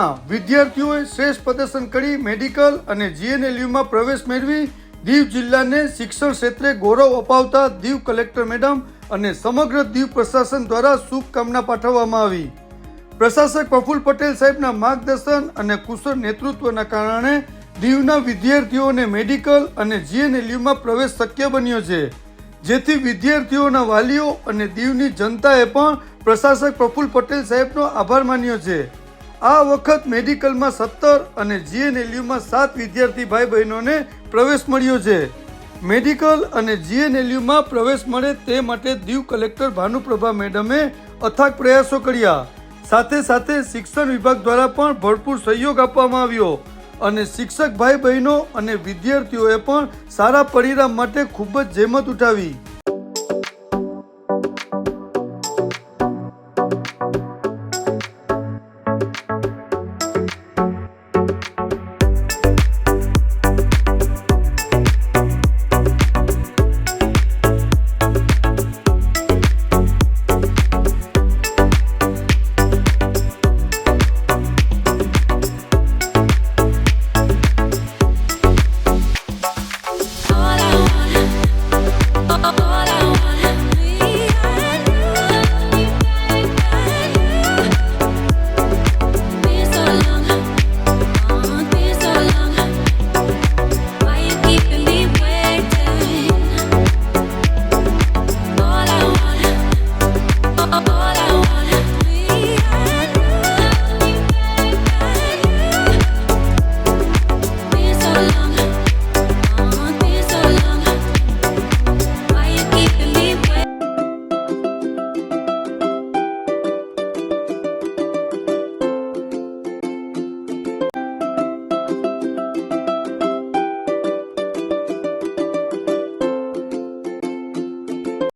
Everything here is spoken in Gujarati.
જેમાં વિદ્યાર્થીઓએ શ્રેષ્ઠ પ્રદર્શન કરી મેડિકલ અને જીએનએલયુમાં પ્રવેશ મેળવી દીવ જિલ્લાને શિક્ષણ ક્ષેત્રે ગૌરવ અપાવતા દીવ કલેક્ટર મેડમ અને સમગ્ર દીવ પ્રશાસન દ્વારા શુભકામના પાઠવવામાં આવી. પ્રશાસક પ્રફુલ્લ પટેલ સાહેબના માર્ગદર્શન અને કુશળ નેતૃત્વના કારણે દીવના વિદ્યાર્થીઓને મેડિકલ અને જીએનએલયુમાં પ્રવેશ શક્ય બન્યો છે, જેથી વિદ્યાર્થીઓના વાલીઓ અને દીવની જનતાએ પણ પ્રશાસક પ્રફુલ્લ પટેલ સાહેબનો આભાર માન્યો છે. આ વખત મેડિકલમાં 17 અને જીએનએલયુમાં 7 વિદ્યાર્થી ભાઈ બહેનોને પ્રવેશ મળ્યો છે. મેડિકલ અને જીએનએલયુમાં પ્રવેશ મળે તે માટે દીવ કલેક્ટર ભાનુપ્રભા મેડમે અથાગ પ્રયાસો કર્યા. સાથે સાથે શિક્ષણ વિભાગ દ્વારા પણ ભરપૂર સહયોગ આપવામાં આવ્યો અને શિક્ષક ભાઈ બહેનો અને વિદ્યાર્થીઓએ પણ સારા પરિણામ માટે ખૂબ જ જહેમત ઉઠાવી.